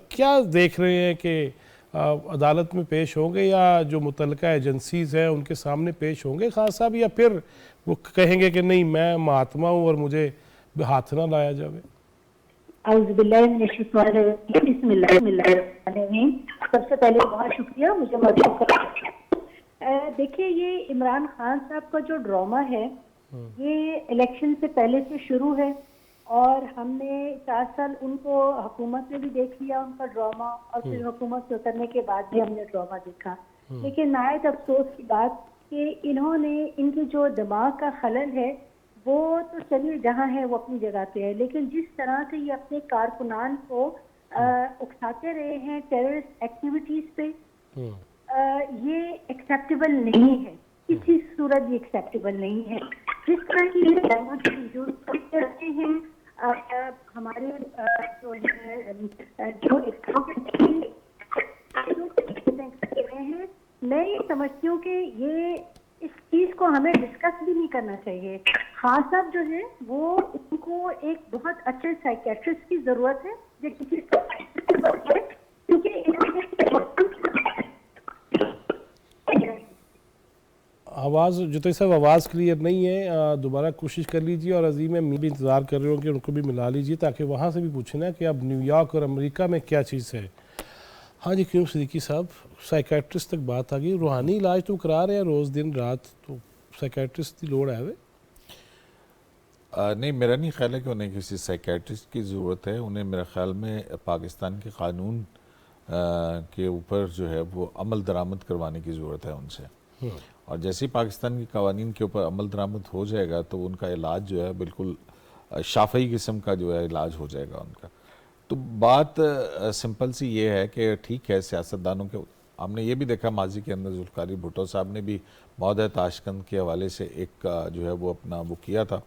کیا دیکھ رہے ہیں کہ عدالت میں پیش ہوں گے یا جو متعلقہ ایجنسیز ہیں ان کے سامنے پیش ہوں گے خان صاحب، یا پھر وہ کہیں گے کہ نہیں میں مہاتما ہوں اور مجھے ہاتھ نہ لایا جاوے؟
اعوذ باللہ من الشیطان الرجیم، بسم اللہ الرحمن الرحیم. سب سے پہلے بہت شکریہ مجھے مرحبا کرنے. دیکھیے یہ عمران خان صاحب کا جو ڈرامہ ہے یہ الیکشن سے پہلے سے شروع ہے، اور ہم نے 4 سال ان کو حکومت میں بھی دیکھ لیا ان کا ڈرامہ، اور پھر حکومت سے اترنے کے بعد بھی ہم نے ڈرامہ دیکھا. لیکن نہایت افسوس کی بات کہ انہوں نے، ان کی جو دماغ کا خلل ہے وہ تو چلیے جہاں ہے وہ اپنی جگہ پہ ہے، لیکن جس طرح سے یہ اپنے کارکنان کو اکساتے رہے ہیں ٹیررسٹ ایکٹیویٹیز پہ، یہ ایکسیپٹیبل نہیں ہے. کسی صورت یہ ایکسیپٹیبل نہیں ہے. جس طرح کی لینگویج یوز کرتے رہتے ہیں ہمارے میں یہ سمجھتی ہوں کہ یہ اس چیز کو ہمیں ڈسکس بھی نہیں کرنا چاہیے. خان صاحب جو ہے وہ ان کو ایک بہت اچھے سائیکیٹرسٹ کی ضرورت ہے،
آواز جوتی صاحب آواز کلیئر نہیں ہے، دوبارہ کوشش کر لیجیے. اور عظیم میں بھی انتظار کر رہے ہوں کہ ان کو بھی ملا لیجیے تاکہ وہاں سے بھی پوچھنا کہ اب نیو یارک اور امریکہ میں کیا چیز ہے. ہاں جی کیوں صدیقی صاحب، سائیکیٹرسٹ تک بات آ گئی. روحانی علاج تو کرا رہے ہیں روز دن رات، تو سائیکیٹرسٹ کی لوڑ ہے؟
نہیں، میرا نہیں خیال ہے کہ انہیں کسی سائیکیٹرسٹ کی ضرورت ہے. انہیں میرے خیال میں پاکستان کے قانون کے اوپر جو ہے وہ عمل درآمد کروانے کی ضرورت ہے ان سے. اور جیسے ہی پاکستان کے قوانین کے اوپر عمل درآمد ہو جائے گا تو ان کا علاج جو ہے بالکل شافعی قسم کا جو ہے علاج ہو جائے گا ان کا. تو بات سمپل سی یہ ہے کہ ٹھیک ہے سیاستدانوں کے، ہم نے یہ بھی دیکھا ماضی کے اندر ذوالقاری بھٹو صاحب نے بھی مہودہ تاشقند کے حوالے سے ایک جو ہے وہ اپنا وہ کیا تھا،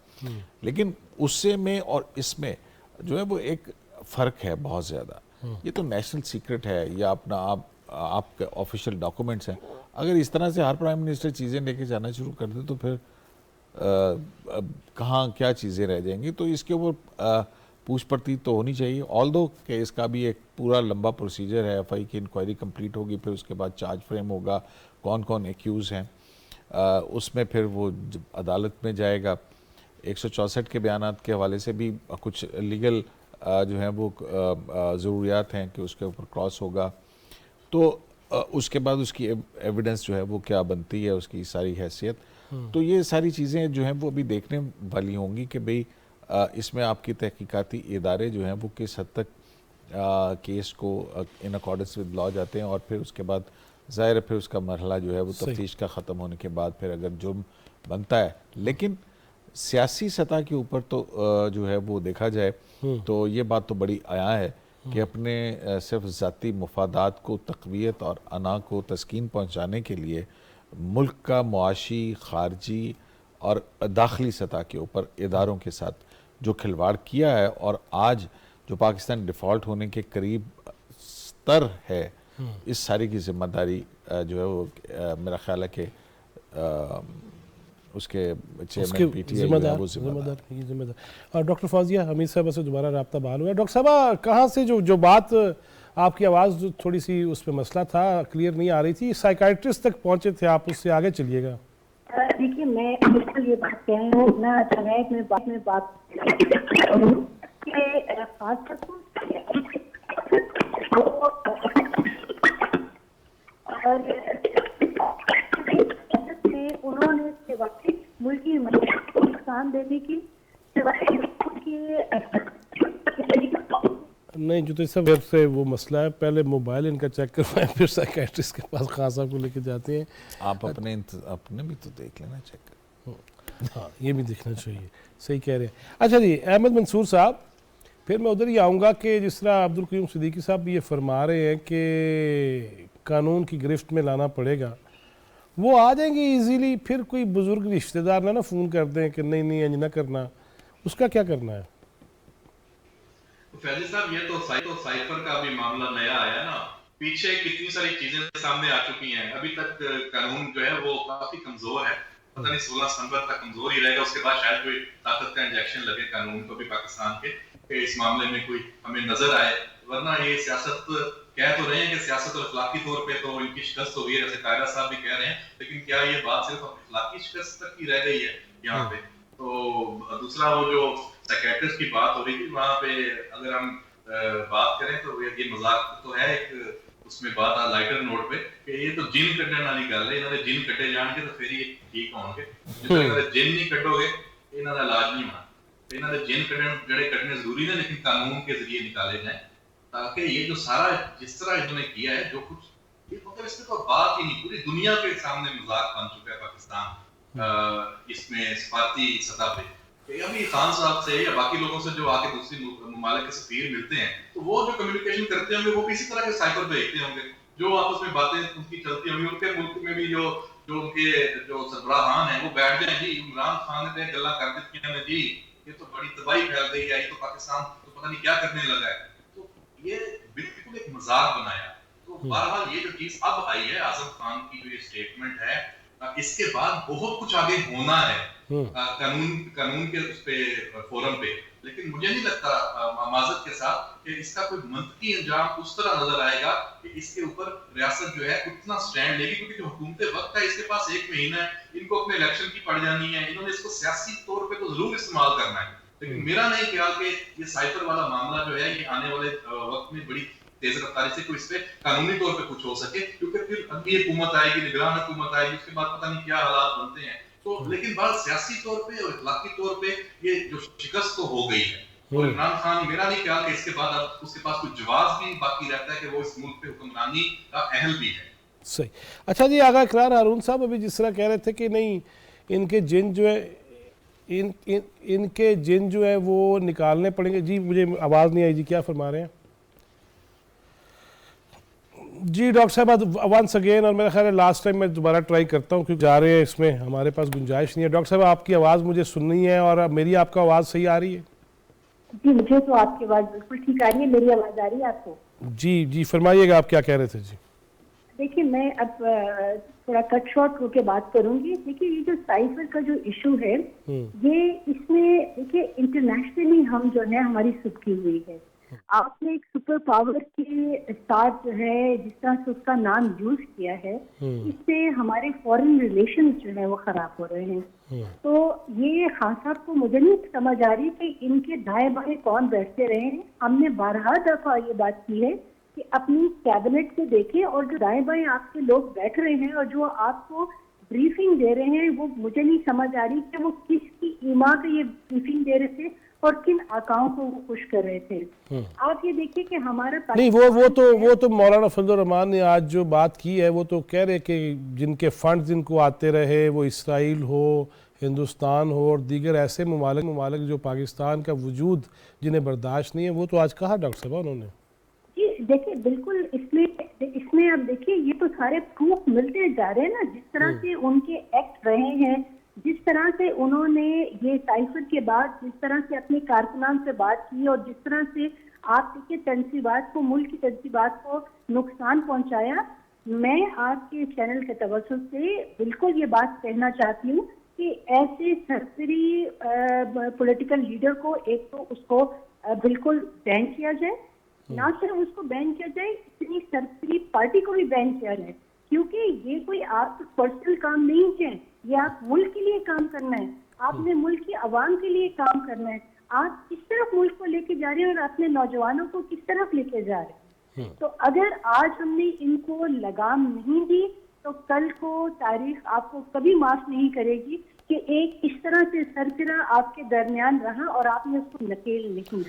لیکن اس سے میں اور اس میں جو ہے وہ ایک فرق ہے بہت زیادہ. یہ تو نیشنل سیکرٹ ہے یا اپنا آپ کے آفیشیل ڈاکومنٹس ہیں. اگر اس طرح سے ہر پرائم منسٹر چیزیں لے کے جانا شروع کر دے تو پھر کہاں کیا چیزیں رہ جائیں گی. تو اس کے اوپر پوچھ پرتی تو ہونی چاہیے، آلدو کہ اس کا بھی ایک پورا لمبا پروسیجر ہے. ایف آئی کی انکوائری کمپلیٹ ہوگی، پھر اس کے بعد چارج فریم ہوگا، کون کون ایکیوز ہیں، اس میں پھر وہ عدالت میں جائے گا. 164 کے بیانات کے حوالے سے بھی کچھ لیگل جو ہیں وہ ضروریات ہیں کہ اس کے اوپر کراس ہوگا. تو اس کے بعد اس کی ایویڈنس جو ہے وہ کیا بنتی ہے، اس کی ساری حیثیت. تو یہ ساری چیزیں جو ہیں وہ ابھی دیکھنے والی ہوں گی کہ بھئی اس میں آپ کی تحقیقاتی ادارے جو ہیں وہ کس حد تک کیس کو ان اکارڈنس ود لا جاتے ہیں. اور پھر اس کے بعد ظاہر ہے پھر اس کا مرحلہ جو ہے وہ تفتیش کا ختم ہونے کے بعد پھر اگر جرم بنتا ہے. لیکن سیاسی سطح کے اوپر تو جو ہے وہ دیکھا جائے تو یہ بات تو بڑی عیاں ہے کہ اپنے صرف ذاتی مفادات کو تقویت اور انا کو تسکین پہنچانے کے لیے ملک کا معاشی، خارجی اور داخلی سطح کے اوپر اداروں کے ساتھ جو کھلواڑ کیا ہے، اور آج جو پاکستان ڈیفالٹ ہونے کے قریب تر ہے، اس ساری کی ذمہ داری جو ہے وہ میرا خیال ہے کہ اس کے چیئرمین پی ٹی آئی ہے وہ ذمہ دار.
اور ڈاکٹر فوزیہ حمید صاحبہ سے دوبارہ رابطہ بحال ہوا ہے. ڈاکٹر صاحبہ کہاں سے جو بات آپ کی آواز جو تھوڑی سی اس پہ مسئلہ تھا کلیئر نہیں آ رہی تھی، سائیکائٹرسٹ تک پہنچے تھے آپ، اس سے آگے چلیے گا.
دیکھیے میں بالکل یہ بات کہہ رہی ہوں نہ جنید میں بات کروں کہ خاص طور اور انہوں نے اس کے وقت ملکی کو نقصان دینے کی
نہیں جو تو سب سے وہ مسئلہ ہے، پہلے موبائل ان کا چیک کروائیں پھر سائیکیٹرسٹ کے پاس خان صاحب کو لے کے جاتے ہیں.
آپ اپنے بھی تو دیکھ لینا چیک کر.
ہاں یہ بھی دیکھنا چاہیے، صحیح کہہ رہے ہیں. اچھا جی احمد منصور صاحب، پھر میں ادھر ہی آؤں گا کہ جس طرح عبدالقیوم صدیقی صاحب بھی یہ فرما رہے ہیں کہ قانون کی گرفت میں لانا پڑے گا، وہ آ جائیں گے ایزیلی، پھر کوئی بزرگ رشتہ دار نہ فون کر دیں کہ نہیں انج نہ کرنا، اس کا کیا کرنا ہے؟
فیضی صاحب یہ تو سائفر کا بھی معاملہ نیا آیا نا، پیچھے کتنی ساری چیزیں سامنے آ چکی ہیں. ابھی تک قانون جو ہے وہ کافی کمزور ہے، پتہ نہیں 16 ستمبر تک کمزور ہی رہے گا، اس کے بعد شاید کوئی طاقت کا انجیکشن لگے قانون کو بھی پاکستان کے کہ اس معاملے میں کوئی ہمیں نظر آئے. ورنہ یہ سیاست کہہ تو رہے ہیں کہ سیاست اور اخلاقی طور پہ تو ان کی شکست ہو گئی ہے، جیسے قائدہ صاحب بھی کہہ رہے ہیں، لیکن کیا یہ بات صرف اخلاقی شکست تک ہی رہ گئی ہے یہاں پہ؟ تو دوسرا وہ جو سیکریٹریز کی بات ہو رہی تھی وہاں پہ اگر ہم بات کریں تو یہ مذاق تو ہے ایک، اس میں بات لائٹر نوٹ پہ کہ یہ تو جن کٹنے والی گل ہے، انہوں نے جن کٹے جان گے تو پھر یہ ٹھیک ہوں گے. جب انہوں نے جن نہیں کٹو گے انہوں نے علاج نہیں ہونا. انہوں نے جن جڑے کٹنے ضروری ہیں لیکن قانون کے ذریعے نکالے جائیں، تاکہ یہ جو سارا جس طرح انہوں نے کیا ہے جو کچھ یہ مطلب اس میں تو بات ہی نہیں، پوری دنیا کے سامنے مذاق بن چکا ہے پاکستان اس میں سفارتی سطح پہ. ابھی خان صاحب سے یا باقی لوگوں سے جو آ کے دوسری ممالک کے سفیر ملتے ہیں تو وہ جو کمیونیکیشن کرتے ہوں گے وہ اسی طرح کے سائبر بھیجتے ہوں گے، جو آپس میں باتیں ان کی چلتی ہوں گی. ان کے ملک میں بھی جو ان کے جو سربراہان ہیں وہ بیٹھ جائیں جی عمران خان نے گلا کر دیتی ہیں جی یہ تو بڑی تباہی پھیل گئی ہے، یہ تو پاکستان تو پتہ نہیں کیا کرنے لگا ہے. تو یہ بالکل ایک مذاق بنایا. تو بہرحال یہ جو چیز اب آئی ہے اعظم خان کی جو یہ اسٹیٹمنٹ ہے، اس کے بعد بہت کچھ آگے ہونا ہے قانون کے اس پہ فورم پہ، لیکن مجھے نہیں لگتا معذرت کے ساتھ کہ اس کا کوئی منطقی انجام اس طرح نظر آئے گا کہ اس کے اوپر ریاست جو ہے اتنا سٹینڈ لے گی، کیونکہ جو حکومت وقت ہے اس کے پاس 1 مہینہ ہے، ان کو اپنے الیکشن کی پڑ جانی ہے، انہوں نے اس کو سیاسی طور پہ تو ضرور استعمال کرنا ہے. لیکن میرا نہیں خیال کہ یہ سائفر والا معاملہ جو ہے یہ آنے والے وقت میں بڑی تیز رفتاری سے کوئی اس پہ قانونی طور پہ کچھ ہو سکے، کیونکہ پھر اگلی حکومت آئے گی، نگران حکومت آئے گی، اس کے بعد پتہ نہیں کیا حالات بنتے ہیں. تو لیکن بات سیاسی طور پہ اور اخلاقی طور پہ یہ جو شکست تو ہو گئی ہے. اور عمران خان میرا نہیں خیال کہ اس کے بعد اب اس کے پاس کوئی جواز بھی باقی رہتا ہے کہ وہ اس ملک پہ حکمرانی کا اہل بھی ہے.
صحیح. اچھا جی آغا اقرار ہارون صاحب ابھی جس طرح کہہ رہے تھے کہ نہیں ان کے جن جو ہے ان کے جن جو ہے وہ نکالنے پڑیں گے، جی مجھے آواز نہیں آئی جی کیا فرما رہے ہیں؟ جی ڈاکٹر صاحب ونس اگین، اور میرا خیال ہے لاسٹ ٹائم میں دوبارہ ٹرائی کرتا ہوں کیونکہ جا رہے ہیں اس میں ہمارے پاس گنجائش نہیں ہے. ڈاکٹر صاحب آپ کی آواز مجھے سننی ہے اور میری آپ کو آواز صحیح آ رہی ہے؟
جی مجھے تو آپ کی آواز بالکل ٹھیک آ رہی ہے. میری آواز آ رہی ہے آپ کو؟
جی فرمائیے گا آپ کیا کہہ رہے تھے. جی
دیکھیے میں اب تھوڑا کٹ شارٹ ہو کے بات کروں گی. دیکھیے یہ جو سائفر کا جو ایشو ہے یہ اس میں دیکھیے انٹرنیشنلی ہم جو ہے ہماری سبکی ہوئی ہے. آپ نے ایک سپر پاور کے ساتھ جو ہے جس طرح سے اس کا نام یوز کیا ہے اس سے ہمارے فورن ریلیشن جو ہے وہ خراب ہو رہے ہیں. تو یہ خان صاحب کو مجھے نہیں سمجھ آ رہی کہ ان کے دائیں بائیں کون بیٹھتے رہے ہیں. ہم نے بارہا دفعہ یہ بات کی ہے کہ اپنی کیبنٹ کو دیکھیں اور جو دائیں بائیں آپ کے لوگ بیٹھ رہے ہیں اور جو آپ کو بریفنگ دے رہے ہیں وہ مجھے نہیں سمجھ آ رہی کہ وہ کس کی ایما پہ یہ بریفنگ دے رہے تھے اور کن آقاؤں کو وہ خوش کر رہے تھے. آپ یہ دیکھیے کہ ہمارا
نہیں وہ تو مولانا فضل الرحمان نے آج جو بات کی ہے وہ تو کہہ رہے کہ جن کے فنڈز ان کو آتے رہے وہ اسرائیل ہو، ہندوستان ہو اور دیگر ایسے ممالک جو پاکستان کا وجود جنہیں برداشت نہیں ہے، وہ تو آج کہا ڈاکٹر صاحب انہوں نے.
جی دیکھیں بالکل اس میں اب دیکھیے یہ تو سارے پروف ملتے جا رہے ہیں نا، جس طرح سے ان کے ایکٹ رہے ہیں، جس طرح سے انہوں نے یہ سائفر کے بعد جس طرح سے اپنے کارکنان سے بات کی اور جس طرح سے آپ کے تنصیبات کو، ملک کی تنصیبات کو نقصان پہنچایا. میں آپ کے چینل کے توسط سے بالکل یہ بات کہنا چاہتی ہوں کہ ایسے سرسری پولیٹیکل لیڈر کو ایک تو اس کو بالکل بین کیا جائے، نہ صرف اس کو بین کیا جائے، اتنی سرسری پارٹی کو بھی بین کیا جائے، کیونکہ یہ کوئی آپ کا پرسنل کام نہیں ہے. یہ آپ ملک کے لیے کام کرنا ہے, آپ نے ملک کی عوام کے لیے کام کرنا ہے. آپ کس طرف ملک کو لے کے جا رہے ہیں اور اپنے نوجوانوں کو کس طرف لے کے جا رہے ہیں. تو اگر آج ہم نے ان کو لگام نہیں دی تو کل کو تاریخ آپ کو کبھی معاف نہیں کرے گی کہ ایک اس طرح سے سرکرہ آپ کے درمیان رہا اور آپ نے اس کو نکیل نہیں.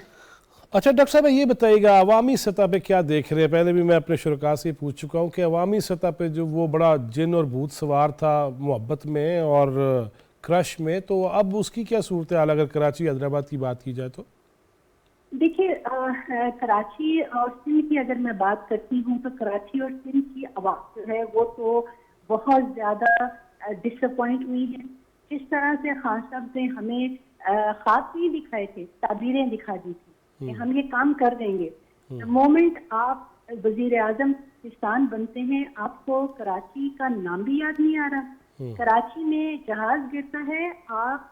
اچھا ڈاکٹر صاحب یہ بتائیے گا, عوامی سطح پہ کیا دیکھ رہے ہیں؟ پہلے بھی میں اپنے شرکاء سے پوچھ چکا ہوں کہ عوامی سطح پہ جو وہ بڑا جن اور بھوت سوار تھا محبت میں اور کرش میں, تو اب اس کی کیا صورتحال اگر کراچی حیدرآباد کی بات کی جائے تو؟
دیکھیے کراچی اور سندھ کی اگر میں بات کرتی ہوں تو کراچی اور سندھ کی عوام جو ہے وہ تو بہت زیادہ ڈس اپوائنٹ ہوئی ہے. جس طرح سے خان صاحب نے ہمیں خواب نہیں دکھائے تھے, تعبیریں دکھا دی تھی کہ ہم یہ کام کر دیں گے. مومنٹ آپ وزیر اعظم پاکستان بنتے ہیں آپ کو کراچی کا نام بھی یاد نہیں آ رہا. کراچی میں جہاز گرتا ہے آپ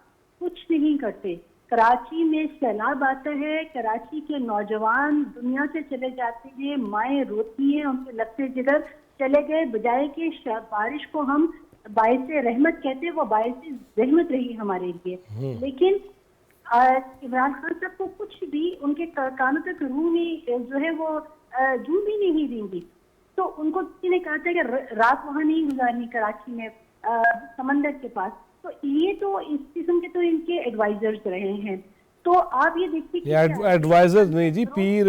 کچھ نہیں کرتے. کراچی میں سیلاب آتا ہے, کراچی کے نوجوان دنیا سے چلے جاتے ہیں, مائیں روتی ہیں, ان کے لگتے جگر چلے گئے, بجائے کہ بارش کو ہم باعث رحمت کہتے ہیں, وہ باعث رحمت رہی ہمارے لیے. لیکن عمران خان صاحب کو کچھ بھی ان کے کانوں تک روح نہیں جو ہے وہ جوں بھی نہیں دیں گی. تو ان کو کسی نے کہا تھا کہ رات وہاں نہیں گزارنی کراچی میں سمندر کے پاس. تو یہ تو اس قسم کے تو ان کے ایڈوائزرز رہے ہیں. تو آپ یہ دیکھیے
ایڈوائزر نہیں جی, پیر.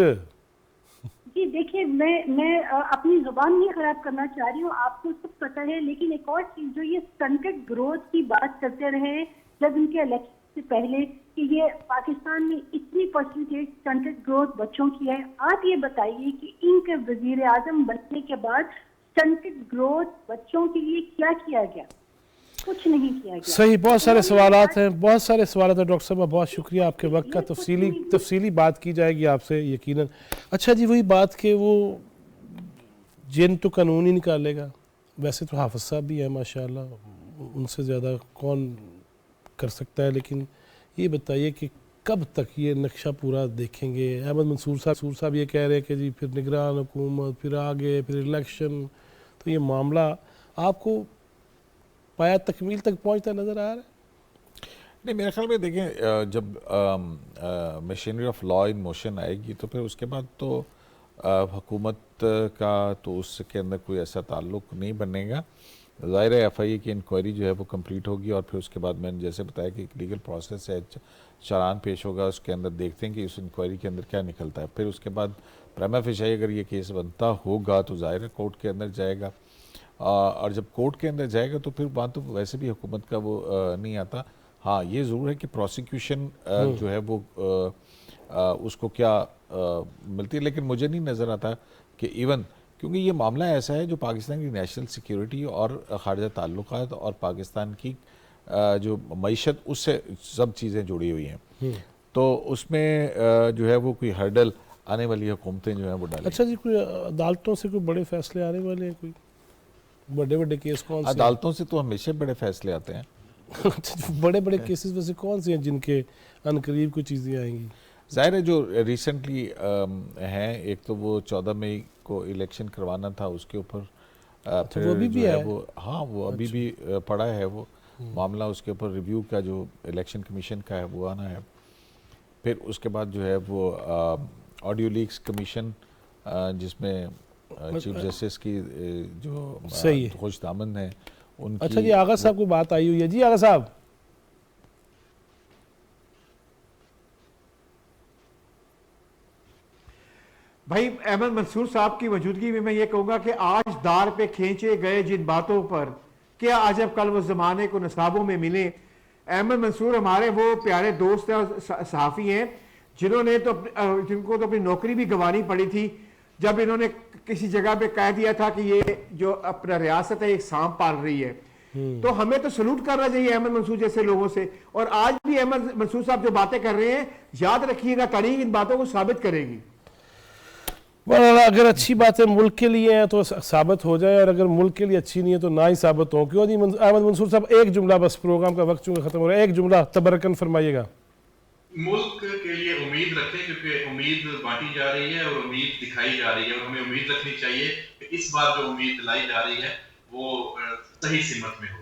جی دیکھیے میں اپنی زبان نہیں خراب کرنا چاہ رہی ہوں, آپ کو سب پتہ ہے. لیکن ایک اور چیز جو یہ سٹنٹڈ گروتھ کی بات کرتے رہے جب ان کے الیکشن سے پہلے کہ یہ پاکستان میں اتنی پرسنٹیج سٹنٹڈ گروتھ بچوں کی ہے. آپ یہ بتائیے کہ ان کے وزیر اعظم بننے کے بعد سٹنٹڈ گروتھ بچوں کے لیے کیا کیا گیا؟ کچھ نہیں کیا گیا.
صحیح, بہت سارے سوالات ہیں, بہت سارے سوالات ہیں ڈاکٹر صاحب, بہت شکریہ آپ کے وقت کا. تفصیلی بات کی جائے گی آپ سے یقیناً. اچھا جی, وہی بات کہ وہ جن تو قانون ہی نکالے گا. ویسے تو حافظ صاحب بھی ہیں ماشاءاللہ, ان سے زیادہ کون کر سکتا ہے. لیکن یہ بتائیے کہ کب تک یہ نقشہ پورا دیکھیں گے؟ احمد منصور صاحب یہ کہہ رہے ہیں کہ جی پھر نگران حکومت, پھر آگے, پھر الیکشن. تو یہ معاملہ آپ کو پایا تکمیل تک پہنچتا نظر آ رہا ہے؟
نہیں, میرے خیال میں دیکھیں جب machinery of law in motion آئے گی تو پھر اس کے بعد تو حکومت کا تو اس کے اندر کوئی ایسا تعلق نہیں بنے گا. ظاہر ہے ایف آئی اے کی انکوائری جو ہے وہ کمپلیٹ ہوگی اور پھر اس کے بعد میں نے جیسے بتایا کہ ایک لیگل پروسیس ہے, چالان پیش ہوگا, اس کے اندر دیکھتے ہیں کہ اس انکوائری کے اندر کیا نکلتا ہے. پھر اس کے بعد پریما فیشی اگر یہ کیس بنتا ہوگا تو ظاہر ہے کورٹ کے اندر جائے گا, اور جب کورٹ کے اندر جائے گا تو پھر بات تو ویسے بھی حکومت کا وہ نہیں آتا. ہاں یہ ضرور ہے کہ پروسیکیوشن جو ہے وہ اس کو کیا ملتی ہے, لیکن مجھے نہیں نظر آتا کہ ایون, کیونکہ یہ معاملہ ایسا ہے جو پاکستان کی نیشنل سیکیورٹی اور خارجہ تعلقات اور پاکستان کی جو معیشت اس سے سب چیزیں جڑی ہوئی ہیں, تو اس میں جو ہے وہ کوئی ہرڈل آنے والی حکومتیں جو ہیں وہ ڈالیں.
اچھا جی, کوئی عدالتوں سے کوئی بڑے فیصلے آنے والے ہیں؟ کوئی بڑے کیس کون سے؟
عدالتوں سے تو ہمیشہ بڑے فیصلے آتے ہیں.
بڑے کیسز ویسے کون سے ہیں جن کے عنقریب کوئی چیزیں آئیں گی؟
ظاہر ہے جو ریسنٹلی ہیں, ایک تو وہ 14 مئی کو الیکشن کروانا تھا, اس کے اوپر پھر جو ہے وہ ہاں وہ ابھی بھی پڑا ہے وہ معاملہ, اس کے اوپر ریویو کا جو الیکشن کمیشن کا ہے وہ آنا ہے. پھر اس کے بعد جو ہے وہ آڈیو لیکس کمیشن جس میں چیف جسٹس کی جو خوش دامن ہیں ان کی.
اچھا جی, آغا صاحب کو بات آئی ہوئی ہے. جی آغا صاحب.
بھائی احمد منصور صاحب کی موجودگی میں یہ کہوں گا کہ آج دار پہ کھینچے گئے جن باتوں پر کیا عجب کل وہ زمانے کو نصابوں میں ملے. احمد منصور ہمارے وہ پیارے دوست ہیں اور صحافی ہیں جن کو تو اپنی نوکری بھی گنوانی پڑی تھی جب انہوں نے کسی جگہ پہ کہہ دیا تھا کہ یہ جو اپنا ریاست ہے ایک سانپ پال رہی ہے. تو ہمیں تو سلوٹ کرنا چاہیے احمد منصور جیسے لوگوں سے. اور آج بھی احمد منصور صاحب جو باتیں کر رہے ہیں, یاد رکھیے گا تاریخ ان باتوں کو ثابت کرے گی.
اگر اچھی باتیں ملک کے لیے ہیں تو ثابت ہو جائے, اور اگر ملک کے لیے اچھی نہیں ہے تو نہ ہی ثابت ہو. کیوں جی احمد منصور صاحب, ایک جملہ بس, پروگرام کا وقت چونکہ ختم ہو رہا ہے, ایک جملہ تبرکن فرمائیے گا.
ملک کے لیے امید رکھیں, کیونکہ امید بانٹی جا رہی ہے اور امید دکھائی جا رہی ہے, اور ہمیں امید رکھنی چاہیے کہ اس بار جو امید دلائی جا رہی ہے وہ صحیح سمت میں ہو.